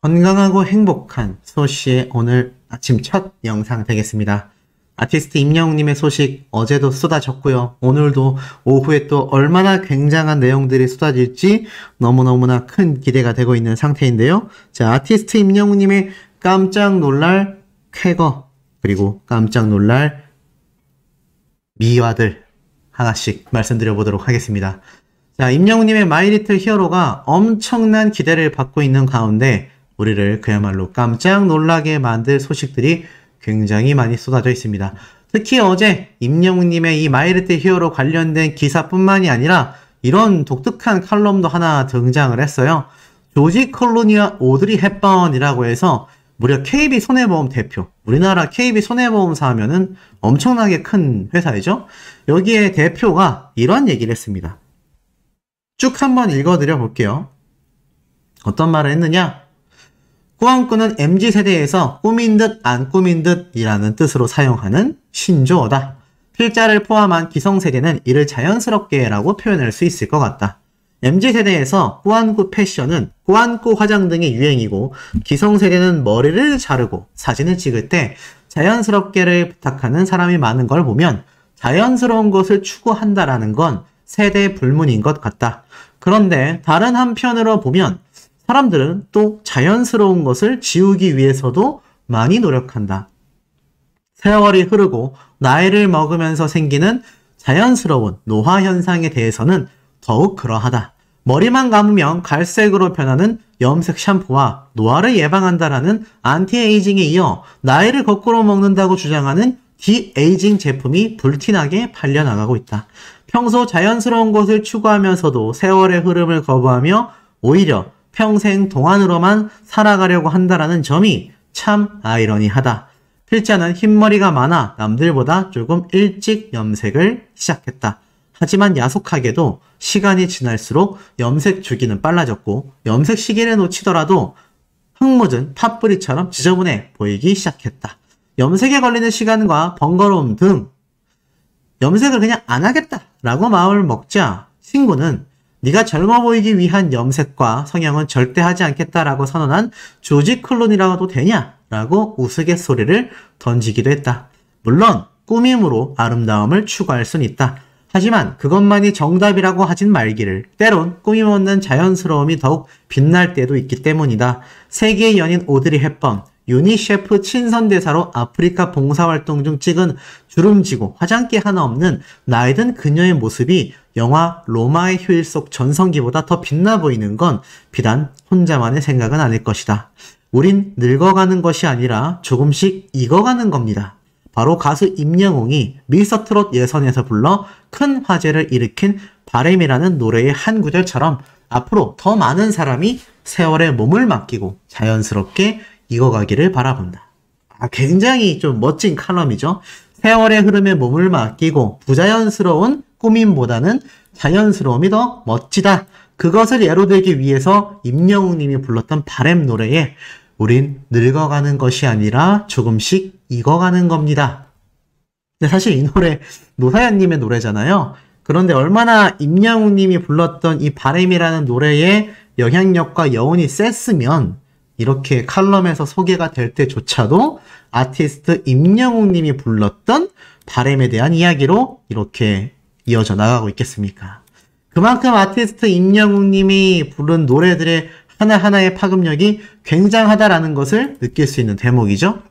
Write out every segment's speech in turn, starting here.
건강하고 행복한 소씨의 오늘 아침 첫 영상 되겠습니다. 아티스트 임영웅님의 소식 어제도 쏟아졌고요. 오늘도 오후에 또 얼마나 굉장한 내용들이 쏟아질지 너무너무나 큰 기대가 되고 있는 상태인데요. 자, 아티스트 임영웅님의 깜짝 놀랄 쾌거 그리고 깜짝 놀랄 미화들 하나씩 말씀드려 보도록 하겠습니다. 자, 임영웅님의 마이리틀 히어로가 엄청난 기대를 받고 있는 가운데 우리를 그야말로 깜짝 놀라게 만들 소식들이 굉장히 많이 쏟아져 있습니다. 특히 어제 임영웅님의 이 마이리틀 히어로 관련된 기사뿐만이 아니라 이런 독특한 칼럼도 하나 등장을 했어요. 조지 클루니와 오드리 헵번이라고 해서 무려 KB손해보험 대표, 우리나라 KB손해보험사 하면은 엄청나게 큰 회사이죠. 여기에 대표가 이런 얘기를 했습니다. 쭉 한번 읽어드려 볼게요. 어떤 말을 했느냐? 꾸안꾸는 MZ세대에서 꾸민 듯 안 꾸민 듯 이라는 뜻으로 사용하는 신조어다. 필자를 포함한 기성세대는 이를 자연스럽게 라고 표현할 수 있을 것 같다. MZ세대에서 꾸안꾸 패션은 꾸안꾸 화장 등이 유행이고 기성세대는 머리를 자르고 사진을 찍을 때 자연스럽게를 부탁하는 사람이 많은 걸 보면 자연스러운 것을 추구한다라는 건 세대 불문인 것 같다. 그런데 다른 한편으로 보면 사람들은 또 자연스러운 것을 지우기 위해서도 많이 노력한다. 세월이 흐르고 나이를 먹으면서 생기는 자연스러운 노화 현상에 대해서는 더욱 그러하다. 머리만 감으면 갈색으로 변하는 염색 샴푸와 노화를 예방한다라는 안티에이징에 이어 나이를 거꾸로 먹는다고 주장하는 디에이징 제품이 불티나게 팔려나가고 있다. 평소 자연스러운 것을 추구하면서도 세월의 흐름을 거부하며 오히려 평생 동안으로만 살아가려고 한다라는 점이 참 아이러니하다. 필자는 흰머리가 많아 남들보다 조금 일찍 염색을 시작했다. 하지만 야속하게도 시간이 지날수록 염색 주기는 빨라졌고 염색 시기를 놓치더라도 흙묻은 팥뿌리처럼 지저분해 보이기 시작했다. 염색에 걸리는 시간과 번거로움 등 염색을 그냥 안 하겠다라고 마음을 먹자 친구는 네가 젊어 보이기 위한 염색과 성형은 절대 하지 않겠다라고 선언한 조지 클루니라도 되냐라고 우스갯소리를 던지기도 했다. 물론 꾸밈으로 아름다움을 추구할 순 있다. 하지만 그것만이 정답이라고 하진 말기를. 때론 꾸밈 없는 자연스러움이 더욱 빛날 때도 있기 때문이다. 세계의 연인 오드리 헵번, 유니셰프 친선대사로 아프리카 봉사활동 중 찍은 주름지고 화장기 하나 없는 나이든 그녀의 모습이 영화 로마의 휴일 속 전성기보다 더 빛나 보이는 건 비단 혼자만의 생각은 아닐 것이다. 우린 늙어가는 것이 아니라 조금씩 익어가는 겁니다. 바로 가수 임영웅이 미스터트롯 예선에서 불러 큰 화제를 일으킨 바램이라는 노래의 한 구절처럼 앞으로 더 많은 사람이 세월에 몸을 맡기고 자연스럽게 익어가기를 바라본다. 굉장히 좀 멋진 칼럼이죠. 세월의 흐름에 몸을 맡기고 부자연스러운 꾸밈보다는 자연스러움이 더 멋지다. 그것을 예로 들기 위해서 임영웅님이 불렀던 바램 노래에 우린 늙어가는 것이 아니라 조금씩 익어가는 겁니다. 근데 사실 이 노래 노사연님의 노래잖아요. 그런데 얼마나 임영웅님이 불렀던 이 바램이라는 노래의 영향력과 여운이 셌으면 이렇게 칼럼에서 소개가 될 때조차도 아티스트 임영웅님이 불렀던 바램에 대한 이야기로 이렇게 이어져 나가고 있겠습니까? 그만큼 아티스트 임영웅님이 부른 노래들의 하나하나의 파급력이 굉장하다라는 것을 느낄 수 있는 대목이죠.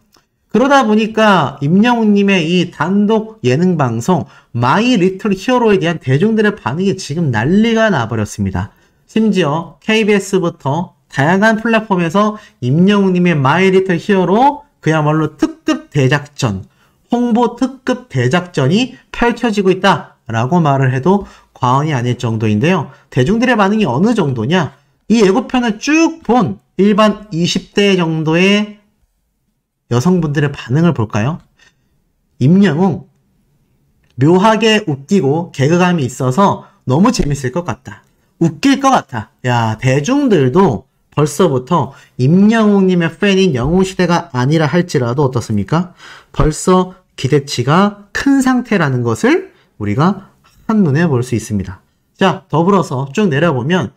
그러다 보니까 임영웅님의 이 단독 예능 방송 마이 리틀 히어로에 대한 대중들의 반응이 지금 난리가 나버렸습니다. 심지어 KBS부터 다양한 플랫폼에서 임영웅님의 마이 리틀 히어로 그야말로 특급 대작전, 홍보 특급 대작전이 펼쳐지고 있다라고 말을 해도 과언이 아닐 정도인데요. 대중들의 반응이 어느 정도냐? 이 예고편을 쭉 본 일반 20대 정도의 여성분들의 반응을 볼까요? 임영웅 묘하게 웃기고 개그감이 있어서 너무 재밌을 것 같다. 웃길 것 같아. 야, 대중들도 벌써부터 임영웅님의 팬인 영웅시대가 아니라 할지라도 어떻습니까? 벌써 기대치가 큰 상태라는 것을 우리가 한눈에 볼 수 있습니다. 자, 더불어서 쭉 내려보면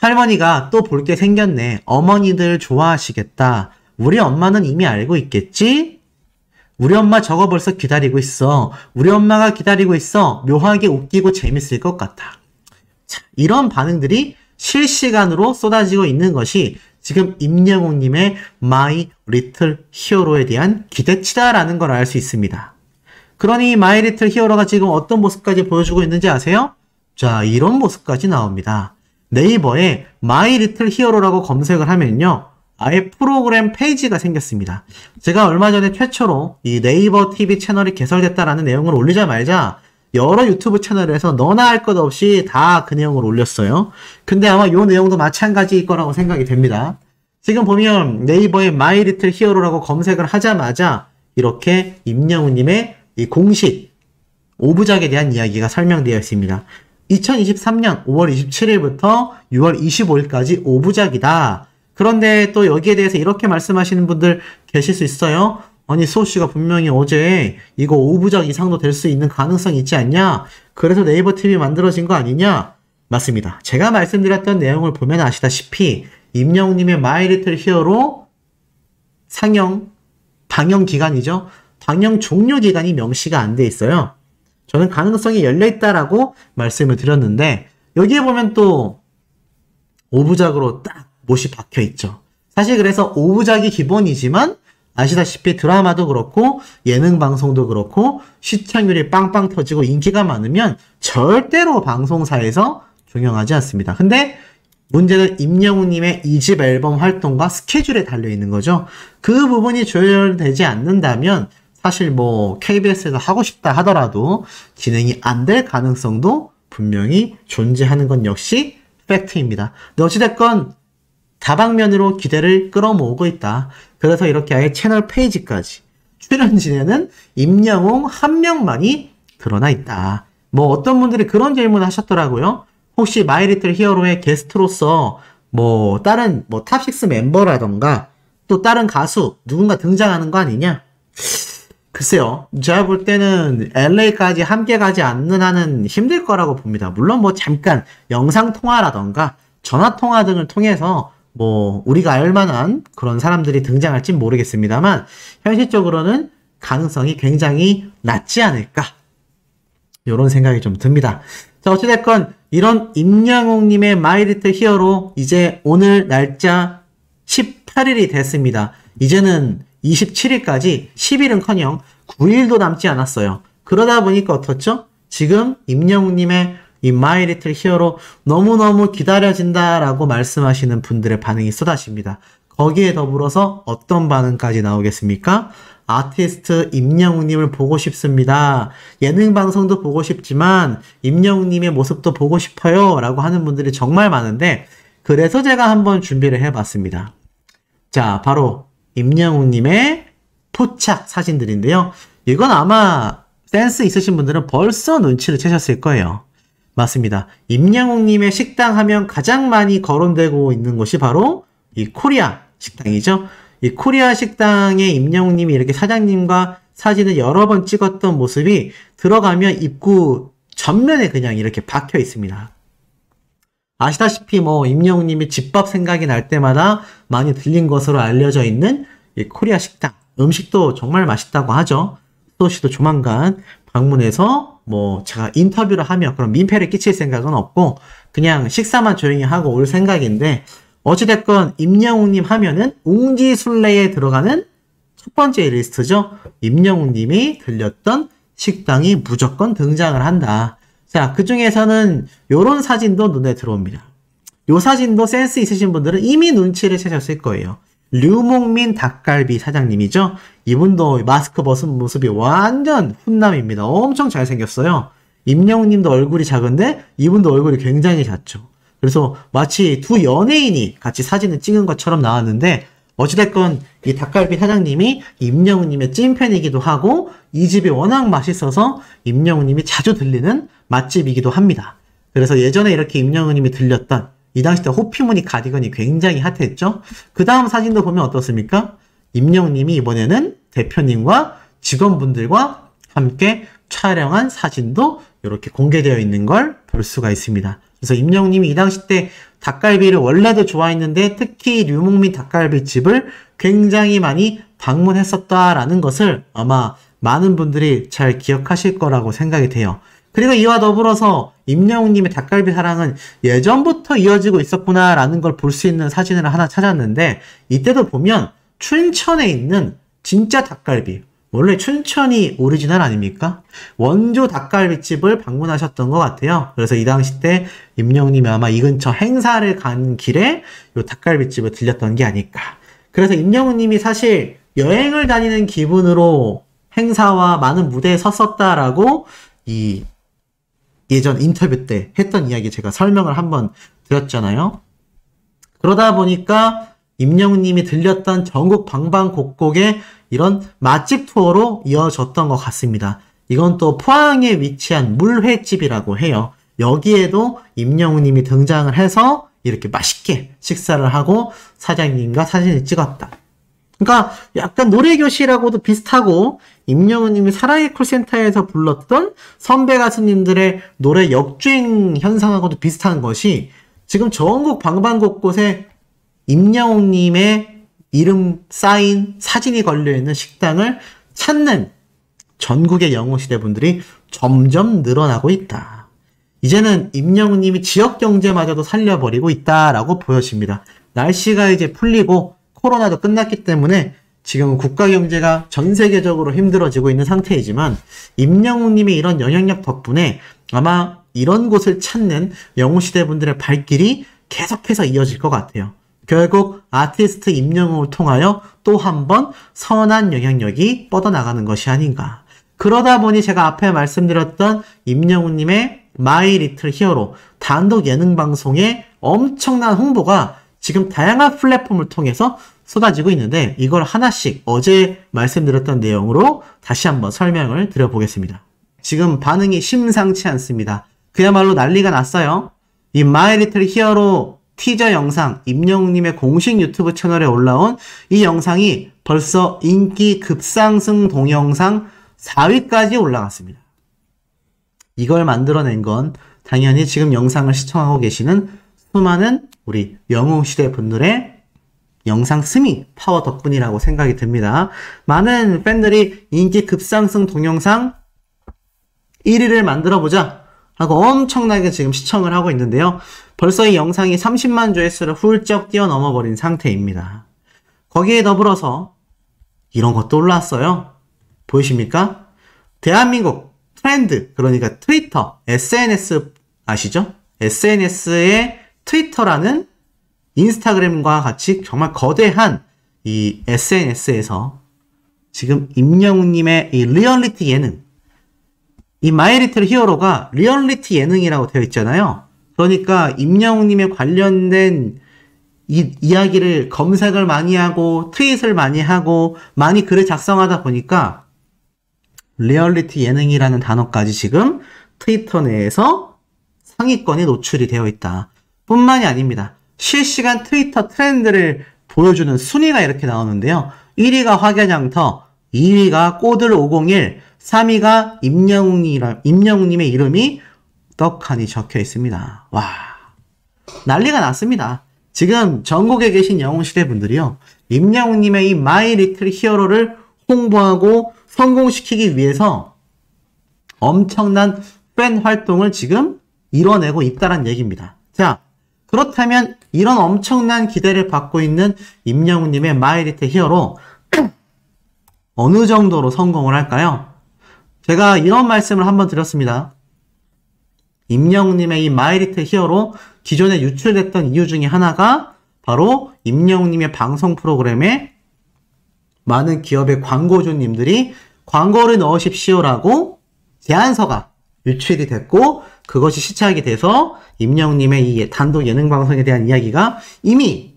할머니가 또 볼 게 생겼네. 어머니들 좋아하시겠다. 우리 엄마는 이미 알고 있겠지? 우리 엄마 저거 벌써 기다리고 있어. 우리 엄마가 기다리고 있어. 묘하게 웃기고 재밌을 것 같아. 자, 이런 반응들이 실시간으로 쏟아지고 있는 것이 지금 임영웅님의 My Little Hero에 대한 기대치다라는 걸 알 수 있습니다. 그러니 My Little Hero가 지금 어떤 모습까지 보여주고 있는지 아세요? 자, 이런 모습까지 나옵니다. 네이버에 My Little Hero라고 검색을 하면요. 아예 프로그램 페이지가 생겼습니다. 제가 얼마 전에 최초로 이 네이버 TV 채널이 개설됐다라는 내용을 올리자마자 여러 유튜브 채널에서 너나 할 것 없이 다 그 내용을 올렸어요. 근데 아마 이 내용도 마찬가지일 거라고 생각이 됩니다. 지금 보면 네이버에 My Little Hero라고 검색을 하자마자 이렇게 임영웅님의 이 공식 5부작에 대한 이야기가 설명되어 있습니다. 2023년 5월 27일부터 6월 25일까지 5부작이다. 그런데 또 여기에 대해서 이렇게 말씀하시는 분들 계실 수 있어요. 아니 수호씨가 분명히 어제 이거 5부작 이상도 될 수 있는 가능성이 있지 않냐? 그래서 네이버 TV 만들어진 거 아니냐? 맞습니다. 제가 말씀드렸던 내용을 보면 아시다시피 임영웅님의 My Little Hero 방영 기간이죠. 방영 종료 기간이 명시가 안 돼 있어요. 저는 가능성이 열려있다라고 말씀을 드렸는데 여기에 보면 또 5부작으로 딱 못이 박혀있죠. 사실 그래서 5부작이 기본이지만 아시다시피 드라마도 그렇고 예능 방송도 그렇고 시청률이 빵빵 터지고 인기가 많으면 절대로 방송사에서 종영하지 않습니다. 근데 문제는 임영웅님의 2집 앨범 활동과 스케줄에 달려있는 거죠. 그 부분이 조율되지 않는다면 사실 뭐 KBS에서 하고 싶다 하더라도 진행이 안 될 가능성도 분명히 존재하는 건 역시 팩트입니다. 근데 어찌됐건 다방면으로 기대를 끌어모으고 있다. 그래서 이렇게 아예 채널 페이지까지 출연진에는 임영웅 한 명만이 드러나 있다. 뭐 어떤 분들이 그런 질문을 하셨더라고요. 혹시 My Little Hero의 게스트로서 뭐 다른 뭐 탑6 멤버라던가 또 다른 가수 누군가 등장하는 거 아니냐? 글쎄요. 제가 볼 때는 LA까지 함께 가지 않는 한은 힘들 거라고 봅니다. 물론 뭐 잠깐 영상통화라던가 전화통화 등을 통해서 뭐 우리가 알만한 그런 사람들이 등장할진 모르겠습니다만 현실적으로는 가능성이 굉장히 낮지 않을까 이런 생각이 좀 듭니다. 자, 어찌됐건 이런 임영웅님의 My Little Hero 이제 오늘 날짜 18일이 됐습니다. 이제는 27일까지 10일은커녕 9일도 남지 않았어요. 그러다 보니까 어떻죠? 지금 임영웅님의 이 My Little Hero 너무너무 기다려진다라고 말씀하시는 분들의 반응이 쏟아집니다. 거기에 더불어서 어떤 반응까지 나오겠습니까? 아티스트 임영웅님을 보고 싶습니다. 예능 방송도 보고 싶지만 임영웅님의 모습도 보고 싶어요 라고 하는 분들이 정말 많은데 그래서 제가 한번 준비를 해봤습니다. 자, 바로 임영웅님의 포착 사진들인데요. 이건 아마 센스 있으신 분들은 벌써 눈치를 채셨을 거예요. 맞습니다. 임영웅님의 식당 하면 가장 많이 거론되고 있는 곳이 바로 이 코리아 식당이죠. 이 코리아 식당에 임영웅님이 이렇게 사장님과 사진을 여러 번 찍었던 모습이 들어가면 입구 전면에 그냥 이렇게 박혀 있습니다. 아시다시피 뭐 임영웅님이 집밥 생각이 날 때마다 많이 들린 것으로 알려져 있는 이 코리아 식당. 음식도 정말 맛있다고 하죠. 수호씨도 조만간 방문해서 뭐 제가 인터뷰를 하며 그런 민폐를 끼칠 생각은 없고 그냥 식사만 조용히 하고 올 생각인데 어찌됐건 임영웅님 하면은 웅지순례에 들어가는 첫 번째 리스트죠. 임영웅님이 들렸던 식당이 무조건 등장을 한다. 자, 그 중에서는 요런 사진도 눈에 들어옵니다. 요 사진도 센스 있으신 분들은 이미 눈치를 채셨을 거예요. 류목민 닭갈비 사장님이죠. 이분도 마스크 벗은 모습이 완전 훈남입니다. 엄청 잘생겼어요. 임영웅님도 얼굴이 작은데 이분도 얼굴이 굉장히 작죠. 그래서 마치 두 연예인이 같이 사진을 찍은 것처럼 나왔는데 어찌됐건 이 닭갈비 사장님이 임영웅님의 찐팬이기도 하고 이 집이 워낙 맛있어서 임영웅님이 자주 들리는 맛집이기도 합니다. 그래서 예전에 이렇게 임영웅님이 들렸던 이 당시 때 호피무늬 가디건이 굉장히 핫했죠. 그 다음 사진도 보면 어떻습니까? 임영웅님이 이번에는 대표님과 직원분들과 함께 촬영한 사진도 이렇게 공개되어 있는 걸 볼 수가 있습니다. 그래서 임영웅님이 이 당시 때 닭갈비를 원래도 좋아했는데 특히 류목민 닭갈비집을 굉장히 많이 방문했었다라는 것을 아마 많은 분들이 잘 기억하실 거라고 생각이 돼요. 그리고 이와 더불어서 임영웅님의 닭갈비 사랑은 예전부터 이어지고 있었구나라는 걸 볼 수 있는 사진을 하나 찾았는데, 이때도 보면 춘천에 있는 진짜 닭갈비, 원래 춘천이 오리지널 아닙니까? 원조 닭갈비집을 방문하셨던 것 같아요. 그래서 이 당시 때 임영웅님이 아마 이 근처 행사를 가는 길에 이 닭갈비집을 들렸던 게 아닐까. 그래서 임영웅님이 사실 여행을 다니는 기분으로 행사와 많은 무대에 섰었다라고 이 예전 인터뷰 때 했던 이야기 제가 설명을 한번 드렸잖아요. 그러다 보니까 임영웅님이 들렸던 전국 방방곡곡에 이런 맛집 투어로 이어졌던 것 같습니다. 이건 또 포항에 위치한 물회집이라고 해요. 여기에도 임영웅님이 등장을 해서 이렇게 맛있게 식사를 하고 사장님과 사진을 찍었다. 그러니까 약간 노래교실하고도 비슷하고, 임영웅님이 사랑의 콜센터에서 불렀던 선배 가수님들의 노래 역주행 현상하고도 비슷한 것이, 지금 전국 방방곳곳에 임영웅님의 이름 쌓인 사진이 걸려있는 식당을 찾는 전국의 영웅시대 분들이 점점 늘어나고 있다. 이제는 임영웅님이 지역경제마저도 살려버리고 있다라고 보여집니다. 날씨가 이제 풀리고 코로나도 끝났기 때문에 지금 국가경제가 전 세계적으로 힘들어지고 있는 상태이지만, 임영웅님의 이런 영향력 덕분에 아마 이런 곳을 찾는 영웅시대 분들의 발길이 계속해서 이어질 것 같아요. 결국 아티스트 임영웅을 통하여 또 한 번 선한 영향력이 뻗어나가는 것이 아닌가. 그러다 보니 제가 앞에 말씀드렸던 임영웅님의 마이 리틀 히어로 단독 예능 방송의 엄청난 홍보가 지금 다양한 플랫폼을 통해서 쏟아지고 있는데, 이걸 하나씩 어제 말씀드렸던 내용으로 다시 한번 설명을 드려보겠습니다. 지금 반응이 심상치 않습니다. 그야말로 난리가 났어요. 이 마이 리틀 히어로 티저 영상, 임영웅님의 공식 유튜브 채널에 올라온 이 영상이 벌써 인기 급상승 동영상 4위까지 올라갔습니다. 이걸 만들어낸 건 당연히 지금 영상을 시청하고 계시는 수많은 우리 영웅시대 분들의 영상 스미 파워 덕분이라고 생각이 듭니다. 많은 팬들이 인기 급상승 동영상 1위를 만들어보자 하고 엄청나게 지금 시청을 하고 있는데요. 벌써 이 영상이 30만 조회수를 훌쩍 뛰어넘어버린 상태입니다. 거기에 더불어서 이런 것도 올라왔어요. 보이십니까? 대한민국 트렌드, 그러니까 트위터, SNS 아시죠? SNS의 트위터라는 인스타그램과 같이 정말 거대한 이 SNS에서 지금 임영웅님의 이 리얼리티 예능, 이 마이 리틀 히어로가 리얼리티 예능이라고 되어 있잖아요. 그러니까 임영웅님에 관련된 이야기를 검색을 많이 하고 트윗을 많이 하고 많이 글을 작성하다 보니까 리얼리티 예능이라는 단어까지 지금 트위터 내에서 상위권에 노출이 되어 있다. 뿐만이 아닙니다. 실시간 트위터 트렌드를 보여주는 순위가 이렇게 나오는데요. 1위가 확연양터, 2위가 꼬들501, 3위가 임영웅님의 이름이 떡하니 적혀 있습니다. 와, 난리가 났습니다. 지금 전국에 계신 영웅시대 분들이요, 임영웅님의 이 마이 리틀 히어로를 홍보하고 성공시키기 위해서 엄청난 팬 활동을 지금 이뤄내고 있다는 얘기입니다. 자, 그렇다면 이런 엄청난 기대를 받고 있는 임영웅님의 마이 리틀 히어로 어느 정도로 성공을 할까요? 제가 이런 말씀을 한번 드렸습니다. 임영웅님의 이 마이 리틀 히어로 기존에 유출됐던 이유 중에 하나가 바로 임영웅님의 방송 프로그램에 많은 기업의 광고주님들이 광고를 넣으십시오라고 제안서가 유출이 됐고, 그것이 시착이 돼서 임영웅님의 이 단독 예능 방송에 대한 이야기가 이미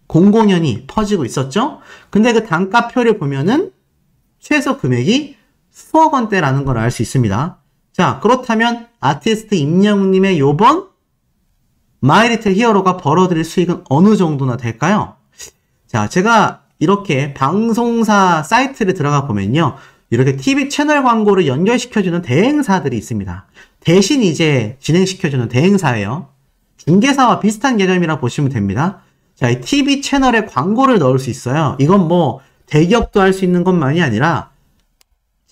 공공연히 퍼지고 있었죠. 근데 그 단가표를 보면은 최소 금액이 수억 원대라는 걸 알 수 있습니다. 자, 그렇다면 아티스트 임영웅님의 요번 마이 리틀 히어로가 벌어들일 수익은 어느 정도나 될까요? 자, 제가 이렇게 방송사 사이트를 들어가 보면요, 이렇게 TV 채널 광고를 연결시켜주는 대행사들이 있습니다. 대신 이제 진행시켜주는 대행사예요. 중개사와 비슷한 개념이라 보시면 됩니다. 자, 이 TV 채널에 광고를 넣을 수 있어요. 이건 뭐 대기업도 할 수 있는 것만이 아니라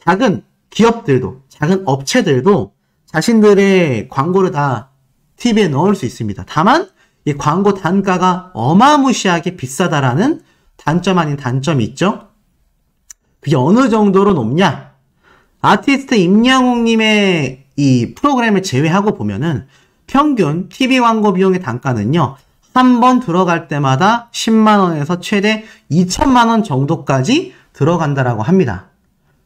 작은 기업들도, 작은 업체들도 자신들의 광고를 다 TV에 넣을 수 있습니다. 다만 이 광고 단가가 어마무시하게 비싸다라는 단점 아닌 단점이 있죠. 그게 어느 정도로 높냐? 아티스트 임영웅님의 이 프로그램을 제외하고 보면은 평균 TV 광고 비용의 단가는요, 한 번 들어갈 때마다 10만원에서 최대 2천만원 정도까지 들어간다라고 합니다.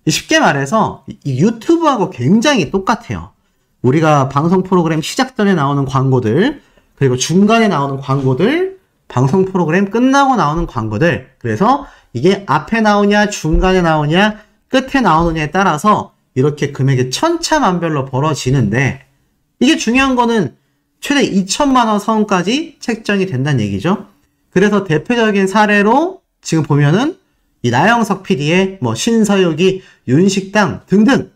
쉽게 말해서 이 유튜브하고 굉장히 똑같아요. 우리가 방송 프로그램 시작 전에 나오는 광고들, 그리고 중간에 나오는 광고들, 방송 프로그램 끝나고 나오는 광고들. 그래서 이게 앞에 나오냐, 중간에 나오냐, 끝에 나오느냐에 따라서 이렇게 금액이 천차만별로 벌어지는데, 이게 중요한 거는 최대 2천만원 선까지 책정이 된다는 얘기죠. 그래서 대표적인 사례로 지금 보면은 이 나영석 PD의 뭐 신서유기, 윤식당 등등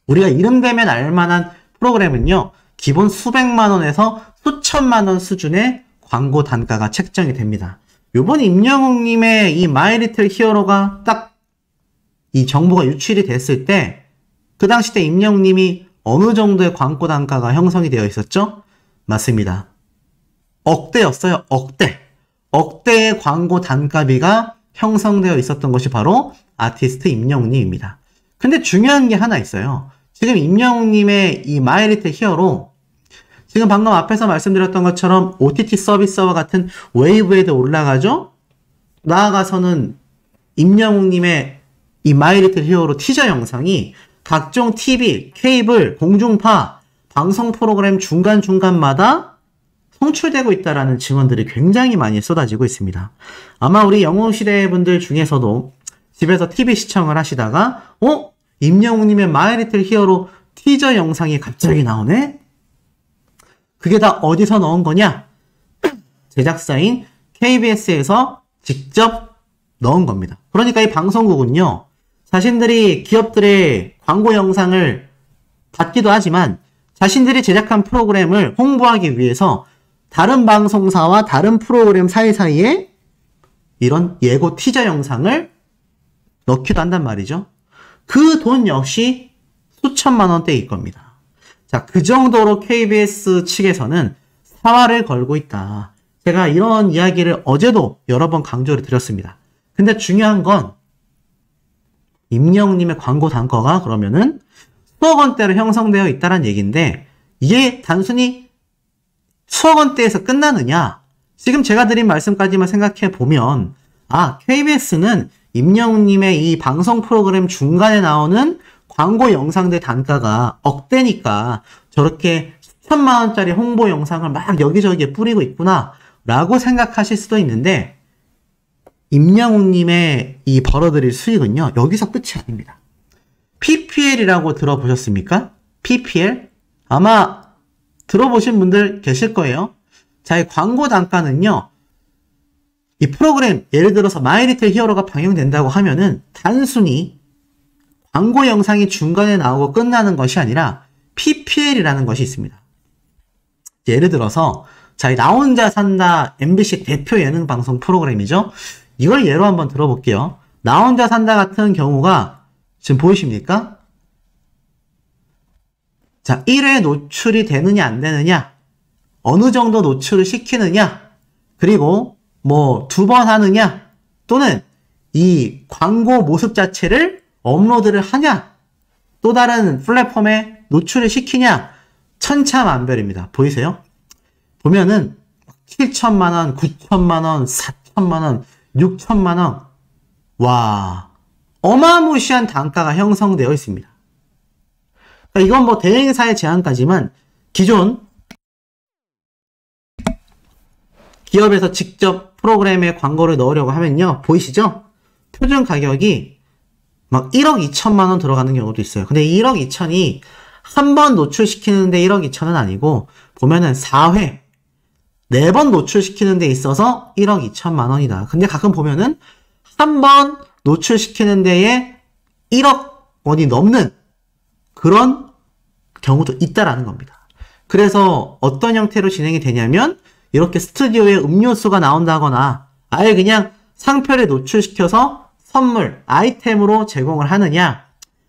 우리가 이름 대면 알만한 프로그램은요, 기본 수백만원에서 수천만원 수준의 광고 단가가 책정이 됩니다. 요번 임영웅님의 이 마이리틀 히어로가 딱 이 정보가 유출이 됐을 때 그 당시 때 임영웅님이 어느 정도의 광고 단가가 형성이 되어 있었죠? 맞습니다. 억대였어요. 억대. 억대의 광고 단가비가 형성되어 있었던 것이 바로 아티스트 임영웅님입니다. 근데 중요한 게 하나 있어요. 지금 임영웅님의 이 마이리틀 히어로, 지금 방금 앞에서 말씀드렸던 것처럼 OTT 서비스와 같은 웨이브에도 올라가죠? 나아가서는 임영웅님의 이 마이리틀 히어로 티저 영상이 각종 TV, 케이블, 공중파, 방송 프로그램 중간중간마다 송출되고 있다는 증언들이 굉장히 많이 쏟아지고 있습니다. 아마 우리 영웅시대 분들 중에서도 집에서 TV 시청을 하시다가 임영웅님의 마이리틀 히어로 티저 영상이 갑자기 나오네? 그게 다 어디서 넣은 거냐? 제작사인 KBS에서 직접 넣은 겁니다. 그러니까 이 방송국은요, 자신들이 기업들의 광고 영상을 받기도 하지만 자신들이 제작한 프로그램을 홍보하기 위해서 다른 방송사와 다른 프로그램 사이사이에 이런 예고 티저 영상을 넣기도 한단 말이죠. 그 돈 역시 수천만 원대일 겁니다. 자, 그 정도로 KBS 측에서는 사활을 걸고 있다. 제가 이런 이야기를 어제도 여러 번 강조를 드렸습니다. 근데 중요한 건 임영웅님의 광고 단가가 그러면은 수억 원대로 형성되어 있다는 얘기인데, 이게 단순히 수억 원대에서 끝나느냐? 지금 제가 드린 말씀까지만 생각해 보면, KBS는 임영웅님의 이 방송 프로그램 중간에 나오는 광고 영상들 단가가 억대니까 저렇게 수천만 원짜리 홍보 영상을 막 여기저기에 뿌리고 있구나 라고 생각하실 수도 있는데, 임영웅님의 이 벌어들일 수익은요, 여기서 끝이 아닙니다. PPL이라고 들어보셨습니까? PPL? 아마 들어보신 분들 계실 거예요. 자, 이 광고 단가는요, 이 프로그램, 예를 들어서 마이리틀 히어로가 방영된다고 하면은 단순히 광고 영상이 중간에 나오고 끝나는 것이 아니라 PPL이라는 것이 있습니다. 예를 들어서, 자, 이 나 혼자 산다 MBC 대표 예능 방송 프로그램이죠. 이걸 예로 한번 들어볼게요. 나 혼자 산다 같은 경우가 지금 보이십니까? 자, 1회 노출이 되느냐 안 되느냐, 어느 정도 노출을 시키느냐, 그리고 뭐 2번 하느냐, 또는 이 광고 모습 자체를 업로드를 하냐, 또 다른 플랫폼에 노출을 시키냐, 천차만별입니다. 보이세요? 보면은 7천만원, 9천만원, 4천만원, 6천만원, 와, 어마무시한 단가가 형성되어 있습니다. 그러니까 이건 뭐 대행사의 제한까지만, 기존 기업에서 직접 프로그램에 광고를 넣으려고 하면요, 보이시죠? 표준 가격이 막 1억 2천만 원 들어가는 경우도 있어요. 근데 1억 2천이 한 번 노출시키는데 1억 2천은 아니고, 보면은 4회, 4번 노출시키는 데 있어서 1억 2천만 원이다. 근데 가끔 보면은 한 번 노출시키는 데에 1억 원이 넘는 그런 경우도 있다라는 겁니다. 그래서 어떤 형태로 진행이 되냐면 이렇게 스튜디오에 음료수가 나온다거나 아예 그냥 상표를 노출시켜서 선물, 아이템으로 제공을 하느냐,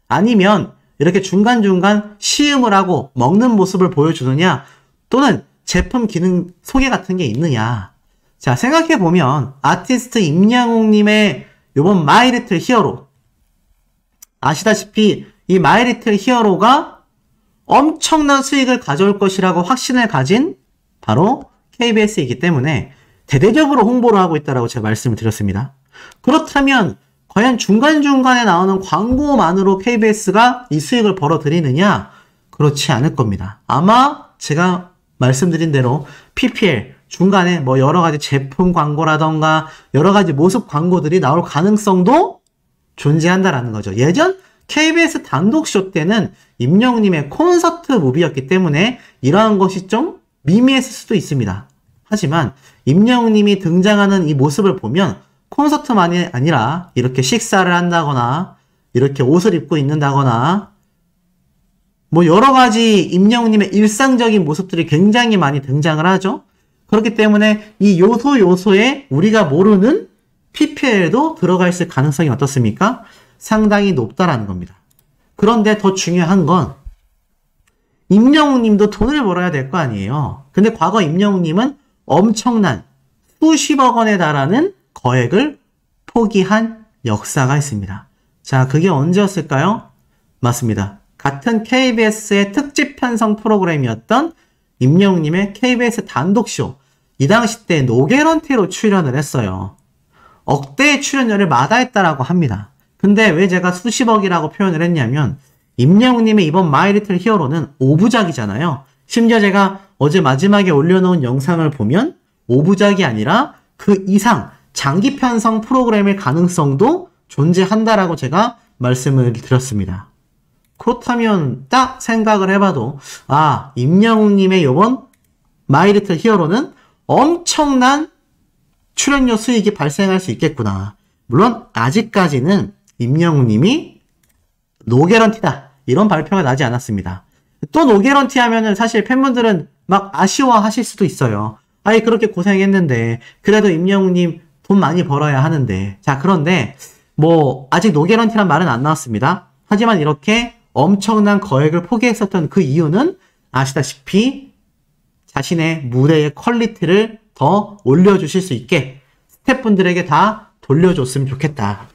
아니면 이렇게 중간중간 시음을 하고 먹는 모습을 보여주느냐, 또는 제품 기능 소개 같은 게 있느냐. 자, 생각해보면 아티스트 임양옥님의 요번 마이리틀 히어로, 아시다시피 이 마이리틀 히어로가 엄청난 수익을 가져올 것이라고 확신을 가진 바로 KBS이기 때문에 대대적으로 홍보를 하고 있다고 제가 말씀을 드렸습니다. 그렇다면 과연 중간중간에 나오는 광고만으로 KBS가 이 수익을 벌어들이느냐? 그렇지 않을 겁니다. 아마 제가 말씀드린 대로 PPL 중간에 뭐 여러 가지 제품 광고라던가 여러 가지 모습 광고들이 나올 가능성도 존재한다라는 거죠. 예전 KBS 단독쇼 때는 임영웅님의 콘서트 무비였기 때문에 이러한 것이 좀 미미했을 수도 있습니다. 하지만 임영웅님이 등장하는 이 모습을 보면 콘서트만이 아니라 이렇게 식사를 한다거나 이렇게 옷을 입고 있는다거나 뭐 여러 가지 임영웅님의 일상적인 모습들이 굉장히 많이 등장을 하죠. 그렇기 때문에 이 요소에 우리가 모르는 PPL도 들어가 있을 가능성이 어떻습니까? 상당히 높다라는 겁니다. 그런데 더 중요한 건 임영웅님도 돈을 벌어야 될 거 아니에요. 근데 과거 임영웅님은 엄청난 수십억 원에 달하는 거액을 포기한 역사가 있습니다. 자, 그게 언제였을까요? 맞습니다. 같은 KBS의 특집 편성 프로그램이었던 임영웅님의 KBS 단독쇼, 이 당시 때 노게런티로 출연을 했어요. 억대의 출연료를 마다했다라고 합니다. 근데 왜 제가 수십억이라고 표현을 했냐면 임영웅님의 이번 마이리틀 히어로는 5부작이잖아요. 심지어 제가 어제 마지막에 올려놓은 영상을 보면 5부작이 아니라 그 이상 장기 편성 프로그램일 가능성도 존재한다라고 제가 말씀을 드렸습니다. 그렇다면 딱 생각을 해봐도 임영웅님의 이번 마이리틀 히어로는 엄청난 출연료 수익이 발생할 수 있겠구나. 물론 아직까지는 임영웅님이 노게런티다 이런 발표가 나지 않았습니다. 또 노게런티 하면은 사실 팬분들은 막 아쉬워하실 수도 있어요. 아니 그렇게 고생했는데 그래도 임영웅님 돈 많이 벌어야 하는데. 자, 그런데 뭐 아직 노게런티란 말은 안 나왔습니다. 하지만 이렇게 엄청난 거액을 포기했었던 그 이유는 아시다시피 자신의 무대의 퀄리티를 더 올려주실 수 있게 스태프분들에게 다 돌려줬으면 좋겠다.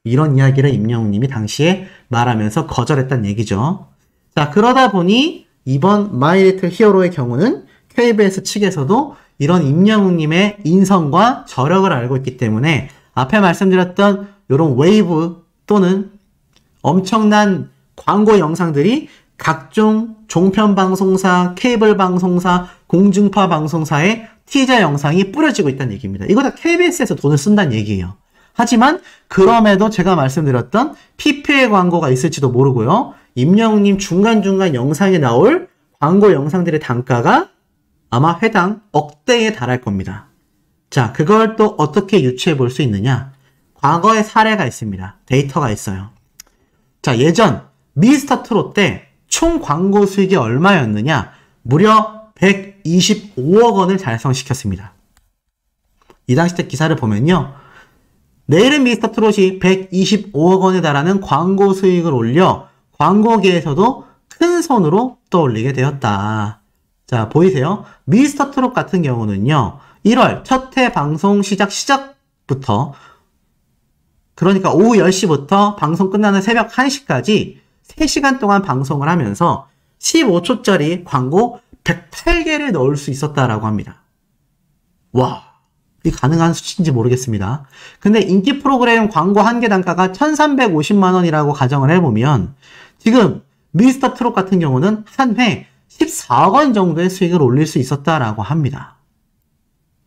이런 이야기를 임영웅님이 당시에 말하면서 거절했다는 얘기죠. 자, 그러다 보니 이번 마이리틀 히어로의 경우는 KBS 측에서도 이런 임영웅님의 인성과 저력을 알고 있기 때문에 앞에 말씀드렸던 이런 웨이브 또는 엄청난 광고 영상들이 각종 종편 방송사, 케이블 방송사, 공중파 방송사의 티저 영상이 뿌려지고 있다는 얘기입니다. 이거 다 KBS에서 돈을 쓴다는 얘기예요. 하지만 그럼에도 제가 말씀드렸던 PPL 광고가 있을지도 모르고요. 임영웅님 중간중간 영상에 나올 광고 영상들의 단가가 아마 회당 억대에 달할 겁니다. 자, 그걸 또 어떻게 유추해 볼 수 있느냐? 과거의 사례가 있습니다. 데이터가 있어요. 자, 예전 미스터 트롯 때 총 광고 수익이 얼마였느냐? 무려 125억 원을 달성시켰습니다. 이 당시 때 기사를 보면요. 내일은 미스터 트롯이 125억 원에 달하는 광고 수익을 올려 광고계에서도 큰 손으로 떠올리게 되었다. 자, 보이세요? 미스터 트롯 같은 경우는요. 1월 첫 회 방송 시작부터 그러니까 오후 10시부터 방송 끝나는 새벽 1시까지 3시간 동안 방송을 하면서 15초짜리 광고 108개를 넣을 수 있었다라고 합니다. 와, 이게 가능한 수치인지 모르겠습니다. 근데 인기 프로그램 광고 한 개 단가가 1350만 원이라고 가정을 해보면 지금 미스터 트롯 같은 경우는 한 회 14억 원 정도의 수익을 올릴 수 있었다라고 합니다.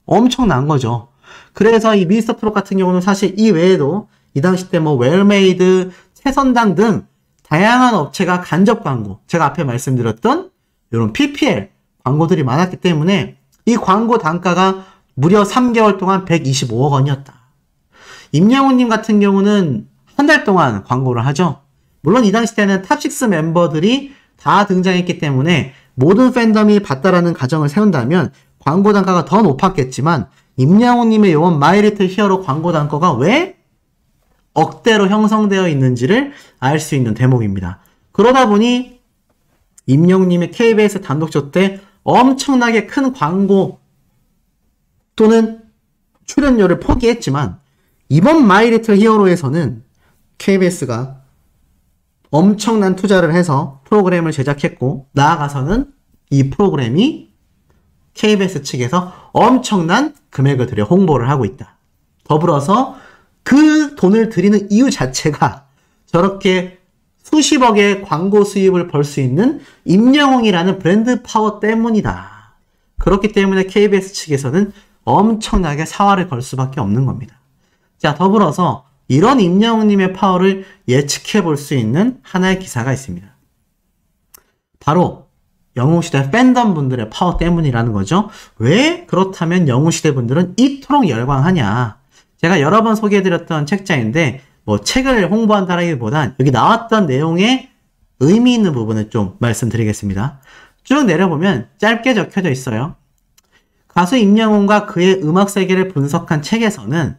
엄청난 거죠. 그래서 이 미스터 트롯 같은 경우는 사실 이 외에도 이 당시 때 뭐 웰메이드, 최선당 등 다양한 업체가 간접 광고, 제가 앞에 말씀드렸던 이런 PPL 광고들이 많았기 때문에 이 광고 단가가 무려 3개월 동안 125억 원이었다. 임영웅님 같은 경우는 한 달 동안 광고를 하죠. 물론 이 당시 때는 탑6 멤버들이 다 등장했기 때문에 모든 팬덤이 봤다라는 가정을 세운다면 광고 단가가 더 높았겠지만 임영웅님의 요번 마이리틀 히어로 광고 단가가 왜 억대로 형성되어 있는지를 알 수 있는 대목입니다. 그러다 보니 임영웅님의 KBS 단독쇼 때 엄청나게 큰 광고 또는 출연료를 포기했지만 이번 마이리틀 히어로에서는 KBS가 엄청난 투자를 해서 프로그램을 제작했고 나아가서는 이 프로그램이 KBS 측에서 엄청난 금액을 들여 홍보를 하고 있다. 더불어서 그 돈을 들이는 이유 자체가 저렇게 수십억의 광고 수입을 벌 수 있는 임영웅이라는 브랜드 파워 때문이다. 그렇기 때문에 KBS 측에서는 엄청나게 사활을 걸 수밖에 없는 겁니다. 자, 더불어서 이런 임영웅님의 파워를 예측해 볼 수 있는 하나의 기사가 있습니다. 바로 영웅시대 팬덤 분들의 파워 때문이라는 거죠. 왜 그렇다면 영웅시대 분들은 이토록 열광하냐. 제가 여러 번 소개해드렸던 책자인데 뭐 책을 홍보한다라기보단 여기 나왔던 내용에 의미 있는 부분을 좀 말씀드리겠습니다. 쭉 내려보면 짧게 적혀져 있어요. 가수 임영웅과 그의 음악 세계를 분석한 책에서는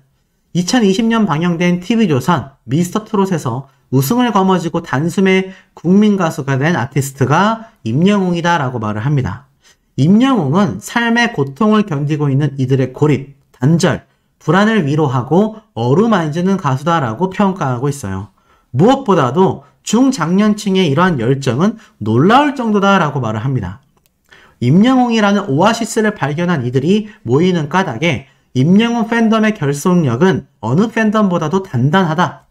2020년 방영된 TV조선 미스터트롯에서 우승을 거머쥐고 단숨에 국민 가수가 된 아티스트가 임영웅이다 라고 말을 합니다. 임영웅은 삶의 고통을 견디고 있는 이들의 고립, 단절, 불안을 위로하고 어루만지는 가수다라고 평가하고 있어요. 무엇보다도 중장년층의 이러한 열정은 놀라울 정도다라고 말을 합니다. 임영웅이라는 오아시스를 발견한 이들이 모이는 까닭에 임영웅 팬덤의 결속력은 어느 팬덤보다도 단단하다.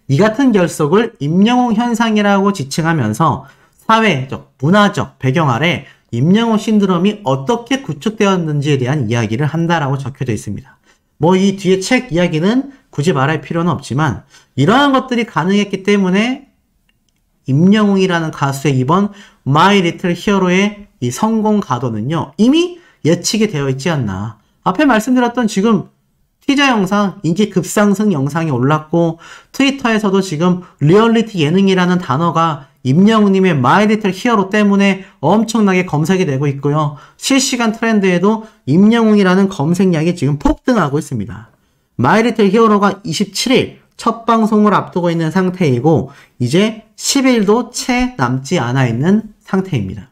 이 같은 결속을 임영웅 현상이라고 지칭하면서 사회적, 문화적 배경 아래 임영웅 신드롬이 어떻게 구축되었는지에 대한 이야기를 한다라고 적혀져 있습니다. 뭐 이 뒤에 책 이야기는 굳이 말할 필요는 없지만 이러한 것들이 가능했기 때문에 임영웅이라는 가수의 이번 마이 리틀 히어로의 이 성공 가도는요 이미 예측이 되어 있지 않나. 앞에 말씀드렸던 지금 티저 영상 인기 급상승 영상이 올랐고 트위터에서도 지금 리얼리티 예능이라는 단어가 임영웅님의 마이 리틀 히어로 때문에 엄청나게 검색이 되고 있고요. 실시간 트렌드에도 임영웅이라는 검색량이 지금 폭등하고 있습니다. 마이 리틀 히어로가 27일 첫 방송을 앞두고 있는 상태이고 이제 10일도 채 남지 않아 있는 상태입니다.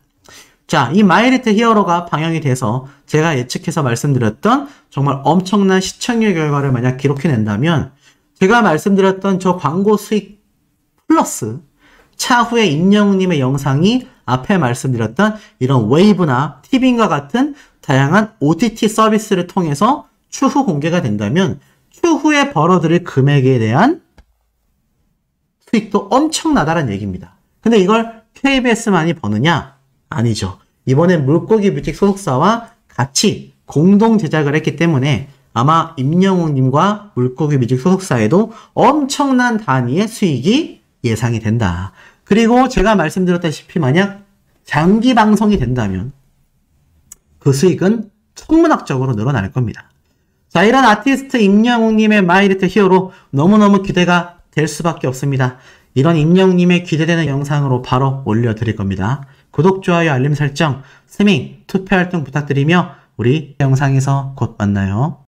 자, 이 마이 리틀 히어로가 방영이 돼서 제가 예측해서 말씀드렸던 정말 엄청난 시청률 결과를 만약 기록해낸다면 제가 말씀드렸던 저 광고 수익 플러스 차후에 임영웅님의 영상이 앞에 말씀드렸던 이런 웨이브나 티빙과 같은 다양한 OTT 서비스를 통해서 추후 공개가 된다면 추후에 벌어들일 금액에 대한 수익도 엄청나다는 얘기입니다. 근데 이걸 KBS만이 버느냐? 아니죠. 이번엔 물고기 뮤직 소속사와 같이 공동 제작을 했기 때문에 아마 임영웅님과 물고기 뮤직 소속사에도 엄청난 단위의 수익이 예상이 된다. 그리고 제가 말씀드렸다시피 만약 장기 방송이 된다면 그 수익은 천문학적으로 늘어날 겁니다. 자, 이런 아티스트 임영웅님의 마이 리틀 히어로 너무너무 기대가 될 수밖에 없습니다. 이런 임영웅님의 기대되는 영상으로 바로 올려드릴 겁니다. 구독, 좋아요, 알림 설정, 스밍, 투표 활동 부탁드리며 우리 영상에서 곧 만나요.